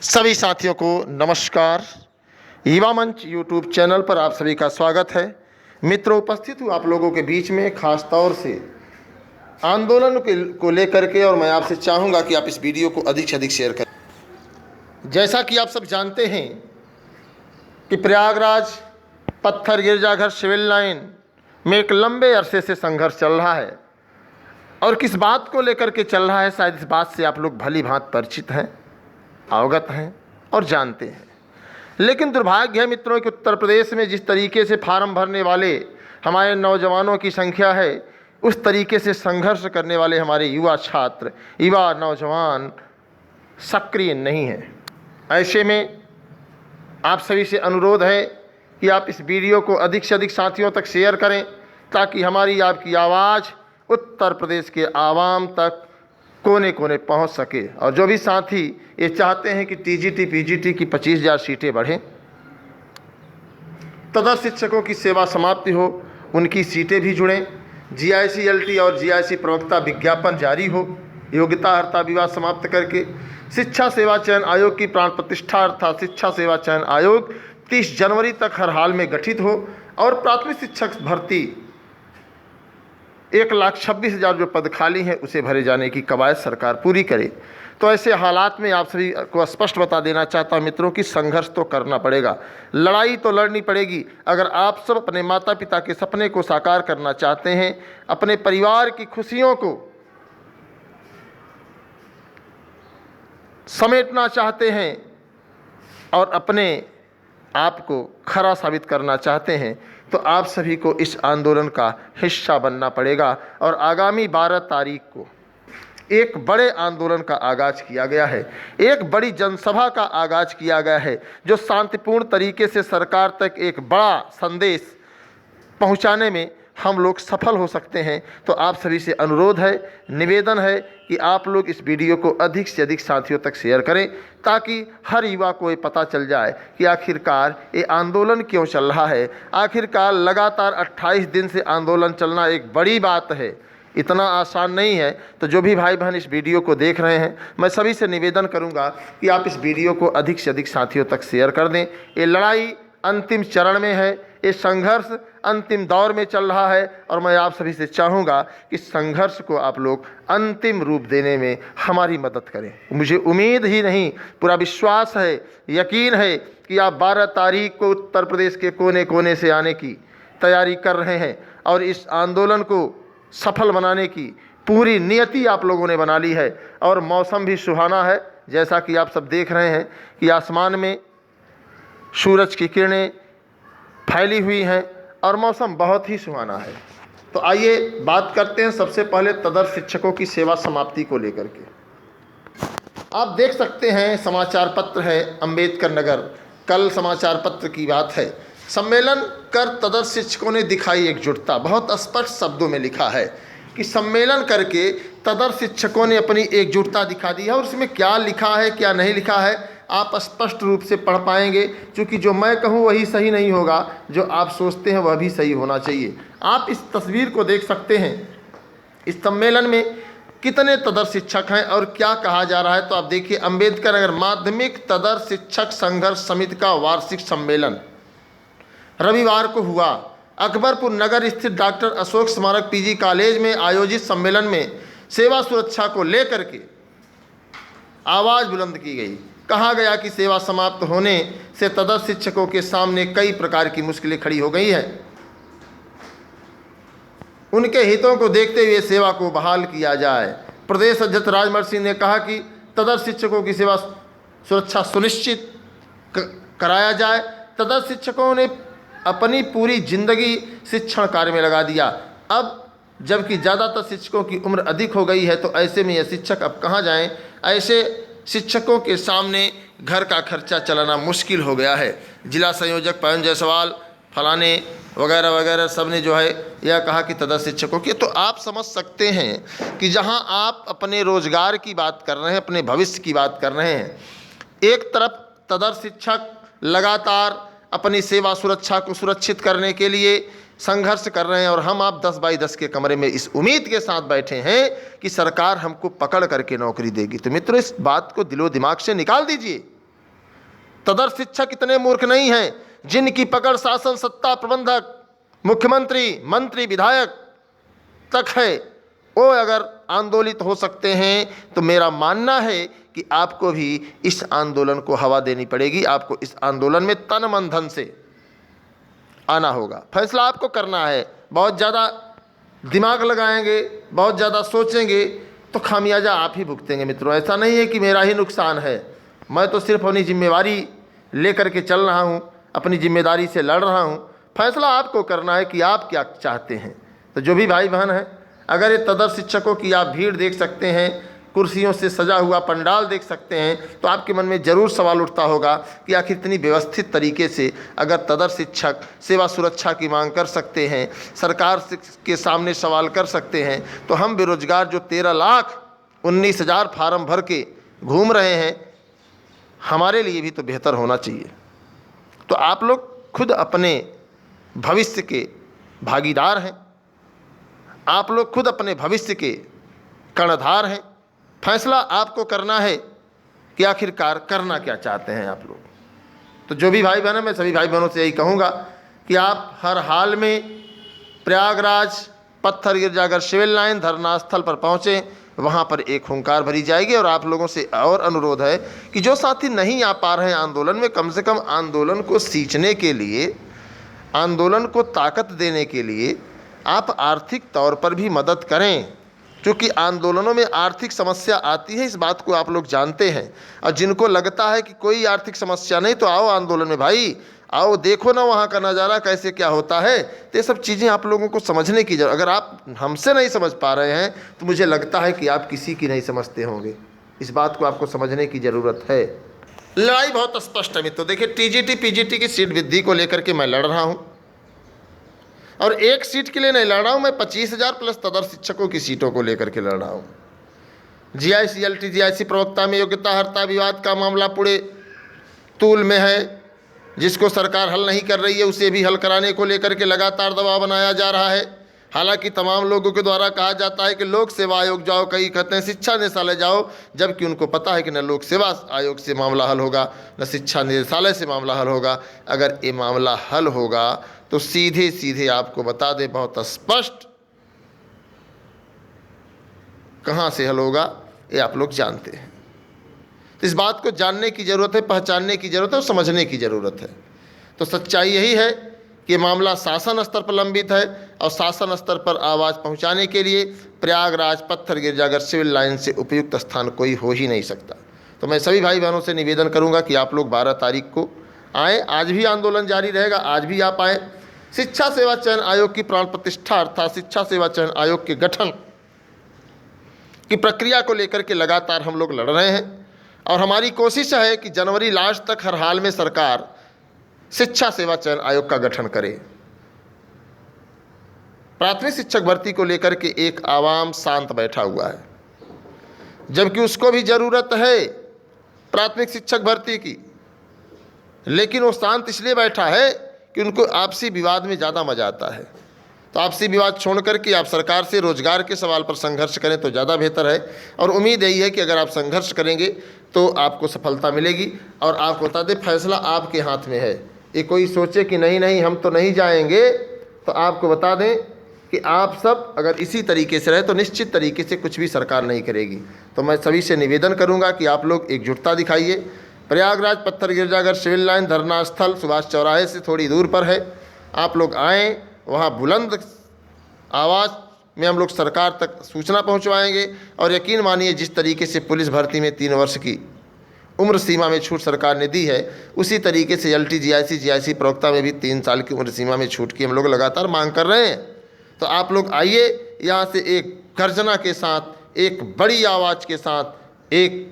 सभी साथियों को नमस्कार। युवा मंच यूट्यूब चैनल पर आप सभी का स्वागत है। मित्रों, उपस्थित हूँ आप लोगों के बीच में खास तौर से आंदोलन को लेकर के, और मैं आपसे चाहूँगा कि आप इस वीडियो को अधिक से अधिक शेयर करें। जैसा कि आप सब जानते हैं कि प्रयागराज पत्थर गिरजाघर सिविल लाइन में एक लंबे अरसे से संघर्ष चल रहा है, और किस बात को लेकर के चल रहा है शायद इस बात से आप लोग भली भांति परिचित हैं, अवगत हैं और जानते हैं। लेकिन दुर्भाग्य है मित्रों कि उत्तर प्रदेश में जिस तरीके से फार्म भरने वाले हमारे नौजवानों की संख्या है, उस तरीके से संघर्ष करने वाले हमारे युवा छात्र, युवा नौजवान सक्रिय नहीं हैं। ऐसे में आप सभी से अनुरोध है कि आप इस वीडियो को अधिक से अधिक साथियों तक शेयर करें, ताकि हमारी आपकी आवाज़ उत्तर प्रदेश के आवाम तक कोने कोने पहुंच सके। और जो भी साथी ये चाहते हैं कि टीजीटी पीजीटी की 25,000 सीटें बढ़ें, तदर्थ शिक्षकों की सेवा समाप्ति हो, उनकी सीटें भी जुड़ें, जीआईसी एलटी और जीआईसी प्रवक्ता विज्ञापन जारी हो, योग्यता अर्हता विवाद समाप्त करके शिक्षा सेवा चयन आयोग की प्राण प्रतिष्ठा अर्थात शिक्षा सेवा चयन आयोग 30 जनवरी तक हर हाल में गठित हो, और प्राथमिक शिक्षक भर्ती 1,26,000 जो पद खाली हैं उसे भरे जाने की कवायद सरकार पूरी करे। तो ऐसे हालात में आप सभी को स्पष्ट बता देना चाहता हूं मित्रों कि संघर्ष तो करना पड़ेगा, लड़ाई तो लड़नी पड़ेगी। अगर आप सब अपने माता पिता के सपने को साकार करना चाहते हैं, अपने परिवार की खुशियों को समेटना चाहते हैं और अपने आप को खरा साबित करना चाहते हैं, तो आप सभी को इस आंदोलन का हिस्सा बनना पड़ेगा। और आगामी 12 तारीख को एक बड़े आंदोलन का आगाज किया गया है, एक बड़ी जनसभा का आगाज किया गया है, जो शांतिपूर्ण तरीके से सरकार तक एक बड़ा संदेश पहुंचाने में हम लोग सफल हो सकते हैं। तो आप सभी से अनुरोध है, निवेदन है कि आप लोग इस वीडियो को अधिक से अधिक साथियों तक शेयर करें, ताकि हर युवा को ये पता चल जाए कि आखिरकार ये आंदोलन क्यों चल रहा है। आखिरकार लगातार 28 दिन से आंदोलन चलना एक बड़ी बात है, इतना आसान नहीं है। तो जो भी भाई बहन इस वीडियो को देख रहे हैं, मैं सभी से निवेदन करूंगा कि आप इस वीडियो को अधिक से अधिक साथियों तक शेयर कर दें। ये लड़ाई अंतिम चरण में है, ये संघर्ष अंतिम दौर में चल रहा है, और मैं आप सभी से चाहूँगा कि संघर्ष को आप लोग अंतिम रूप देने में हमारी मदद करें। मुझे उम्मीद ही नहीं, पूरा विश्वास है, यकीन है कि आप 12 तारीख को उत्तर प्रदेश के कोने कोने से आने की तैयारी कर रहे हैं, और इस आंदोलन को सफल बनाने की पूरी नियति आप लोगों ने बना ली है। और मौसम भी सुहाना है, जैसा कि आप सब देख रहे हैं कि आसमान में सूरज की किरणें फैली हुई हैं और मौसम बहुत ही सुहाना है। तो आइए बात करते हैं सबसे पहले तदर्थ शिक्षकों की सेवा समाप्ति को लेकर के। आप देख सकते हैं समाचार पत्र है अंबेडकर नगर, कल समाचार पत्र की बात है, सम्मेलन कर तदर्थ शिक्षकों ने दिखाई एकजुटता। बहुत स्पष्ट शब्दों में लिखा है कि सम्मेलन करके तदर्थ शिक्षकों ने अपनी एकजुटता दिखा दी है। और उसमें क्या लिखा है क्या नहीं लिखा है आप स्पष्ट रूप से पढ़ पाएंगे, क्योंकि जो मैं कहूँ वही सही नहीं होगा, जो आप सोचते हैं वह भी सही होना चाहिए। आप इस तस्वीर को देख सकते हैं, इस सम्मेलन में कितने तदर्थ शिक्षक हैं और क्या कहा जा रहा है। तो आप देखिए, अंबेडकर नगर माध्यमिक तदर्थ शिक्षक संघर्ष समिति का वार्षिक सम्मेलन रविवार को हुआ। अकबरपुर नगर स्थित डॉक्टर अशोक स्मारक पीजी कॉलेज में आयोजित सम्मेलन में सेवा सुरक्षा को लेकर के आवाज़ बुलंद की गई। कहा गया कि सेवा समाप्त होने से तदर्थ शिक्षकों के सामने कई प्रकार की मुश्किलें खड़ी हो गई हैं। उनके हितों को देखते हुए सेवा को बहाल किया जाए। प्रदेश अध्यक्ष राजमल सिंह ने कहा कि तदर्थ शिक्षकों की सेवा सुरक्षा सुनिश्चित कराया जाए। तदर्थ शिक्षकों ने अपनी पूरी जिंदगी शिक्षण कार्य में लगा दिया। अब जबकि ज़्यादातर शिक्षकों की उम्र अधिक हो गई है, तो ऐसे में यह शिक्षक अब कहाँ जाएं। ऐसे शिक्षकों के सामने घर का खर्चा चलाना मुश्किल हो गया है। जिला संयोजक पवन जायसवाल फलाने वगैरह वगैरह सब ने जो है यह कहा कि तदर्थ शिक्षकों की। तो आप समझ सकते हैं कि जहां आप अपने रोजगार की बात कर रहे हैं, अपने भविष्य की बात कर रहे हैं, एक तरफ तदर्थ शिक्षक लगातार अपनी सेवा सुरक्षा को सुरक्षित करने के लिए संघर्ष कर रहे हैं, और हम आप 10 बाई 10 के कमरे में इस उम्मीद के साथ बैठे हैं कि सरकार हमको पकड़ करके नौकरी देगी। तो मित्रों, इस बात को दिलो दिमाग से निकाल दीजिए। तदर्थ शिक्षक इतने मूर्ख नहीं हैं जिनकी पकड़ शासन सत्ता प्रबंधक मुख्यमंत्री मंत्री विधायक तक है। वो अगर आंदोलित हो सकते हैं तो मेरा मानना है कि आपको भी इस आंदोलन को हवा देनी पड़ेगी। आपको इस आंदोलन में तन मन धन से आना होगा। फैसला आपको करना है। बहुत ज़्यादा दिमाग लगाएंगे, बहुत ज़्यादा सोचेंगे तो खामियाजा आप ही भुगतेंगे मित्रों। ऐसा नहीं है कि मेरा ही नुकसान है, मैं तो सिर्फ अपनी जिम्मेवारी लेकर के चल रहा हूँ, अपनी जिम्मेदारी से लड़ रहा हूँ। फैसला आपको करना है कि आप क्या चाहते हैं। तो जो भी भाई बहन हैं, अगर ये तदर्थ शिक्षकों की आप भीड़ देख सकते हैं, कुर्सियों से सजा हुआ पंडाल देख सकते हैं, तो आपके मन में ज़रूर सवाल उठता होगा कि आखिर इतनी व्यवस्थित तरीके से अगर तदर्थ शिक्षक सेवा सुरक्षा की मांग कर सकते हैं, सरकार के सामने सवाल कर सकते हैं, तो हम बेरोजगार जो 13,19,000 फार्म भर के घूम रहे हैं, हमारे लिए भी तो बेहतर होना चाहिए। तो आप लोग खुद अपने भविष्य के भागीदार हैं, आप लोग खुद अपने भविष्य के कर्णधार हैं। फैसला आपको करना है कि आखिरकार करना क्या चाहते हैं आप लोग। तो जो भी भाई बहन है, मैं सभी भाई बहनों से यही कहूँगा कि आप हर हाल में प्रयागराज पत्थर गिरजागर सिविल लाइन धरना स्थल पर पहुँचें। वहाँ पर एक हुंकार भरी जाएगी। और आप लोगों से और अनुरोध है कि जो साथी नहीं आ पा रहे हैं आंदोलन में, कम से कम आंदोलन को सींचने के लिए, आंदोलन को ताकत देने के लिए आप आर्थिक तौर पर भी मदद करें, क्योंकि आंदोलनों में आर्थिक समस्या आती है, इस बात को आप लोग जानते हैं। और जिनको लगता है कि कोई आर्थिक समस्या नहीं, तो आओ आंदोलन में भाई, आओ देखो ना वहाँ का नज़ारा कैसे क्या होता है। तो ये सब चीज़ें आप लोगों को समझने की जरूरत। अगर आप हमसे नहीं समझ पा रहे हैं तो मुझे लगता है कि आप किसी की नहीं समझते होंगे। इस बात को आपको समझने की ज़रूरत है। लड़ाई बहुत स्पष्ट है मित्रों। देखिए, टीजीटी पीजीटी की सीट वृद्धि को लेकर के मैं लड़ रहा हूँ, और एक सीट के लिए नहीं लड़ रहा हूँ, मैं 25,000 प्लस तदर्थ शिक्षकों की सीटों को लेकर के लड़ रहा हूँ। जीआईसी LTGIC प्रवक्ता में योग्यता हर्ता विवाद का मामला पूरे तूल में है, जिसको सरकार हल नहीं कर रही है, उसे भी हल कराने को लेकर के लगातार दबाव बनाया जा रहा है। हालांकि तमाम लोगों के द्वारा कहा जाता है कि लोक सेवा आयोग जाओ, कई कहते हैं शिक्षा निदेशालय जाओ, जबकि उनको पता है कि न लोक सेवा आयोग से मामला हल होगा, न शिक्षा निदेशालय से मामला हल होगा। अगर ये मामला हल होगा तो सीधे सीधे आपको बता दें, बहुत स्पष्ट कहाँ से हल होगा ये आप लोग जानते हैं। इस बात को जानने की ज़रूरत है, पहचानने की ज़रूरत है और समझने की ज़रूरत है। तो सच्चाई यही है कि मामला शासन स्तर पर लंबित है, और शासन स्तर पर आवाज़ पहुंचाने के लिए प्रयागराज पत्थर गिरजागर सिविल लाइन से उपयुक्त स्थान कोई हो ही नहीं सकता। तो मैं सभी भाई बहनों से निवेदन करूंगा कि आप लोग 12 तारीख को आएँ। आज भी आंदोलन जारी रहेगा, आज भी आप आएँ। शिक्षा सेवा चयन आयोग की प्राण प्रतिष्ठा अर्थात शिक्षा सेवा चयन आयोग के गठन की प्रक्रिया को लेकर के लगातार हम लोग लड़ रहे हैं, और हमारी कोशिश है कि जनवरी लास्ट तक हर हाल में सरकार शिक्षा सेवा चयन आयोग का गठन करे। प्राथमिक शिक्षक भर्ती को लेकर के एक आवाम शांत बैठा हुआ है, जबकि उसको भी ज़रूरत है प्राथमिक शिक्षक भर्ती की, लेकिन वो शांत इसलिए बैठा है कि उनको आपसी विवाद में ज़्यादा मज़ा आता है। तो आपसी विवाद छोड़ करके आप सरकार से रोजगार के सवाल पर संघर्ष करें तो ज़्यादा बेहतर है। और उम्मीद यही है कि अगर आप संघर्ष करेंगे तो आपको सफलता मिलेगी। और आपको बता दें, फैसला आपके हाथ में है। ये कोई सोचे कि नहीं नहीं हम तो नहीं जाएंगे, तो आपको बता दें कि आप सब अगर इसी तरीके से रहे तो निश्चित तरीके से कुछ भी सरकार नहीं करेगी। तो मैं सभी से निवेदन करूँगा कि आप लोग एकजुटता दिखाइए। प्रयागराज पत्थर गिरजागर सिविल लाइन धरना स्थल सुभाष चौराहे से थोड़ी दूर पर है। आप लोग आएँ, वहाँ बुलंद आवाज़ में हम लोग सरकार तक सूचना पहुँचवाएंगे। और यकीन मानिए, जिस तरीके से पुलिस भर्ती में 3 वर्ष की उम्र सीमा में छूट सरकार ने दी है, उसी तरीके से LTGIC GIC प्रवक्ता में भी 3 साल की उम्र सीमा में छूट की हम लोग लगातार मांग कर रहे हैं। तो आप लोग आइए, यहाँ से एक गर्जना के साथ, एक बड़ी आवाज़ के साथ एक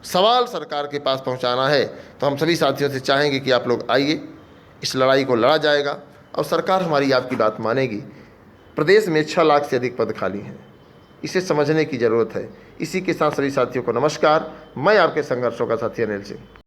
सवाल सरकार के पास पहुँचाना है। तो हम सभी साथियों से चाहेंगे कि आप लोग आइए, इस लड़ाई को लड़ा जाएगा और सरकार हमारी आपकी बात मानेगी। प्रदेश में 6 लाख से अधिक पद खाली हैं, इसे समझने की ज़रूरत है। इसी के साथ सभी साथियों को नमस्कार। मैं आपके संघर्षों का साथी अनिल सिंह।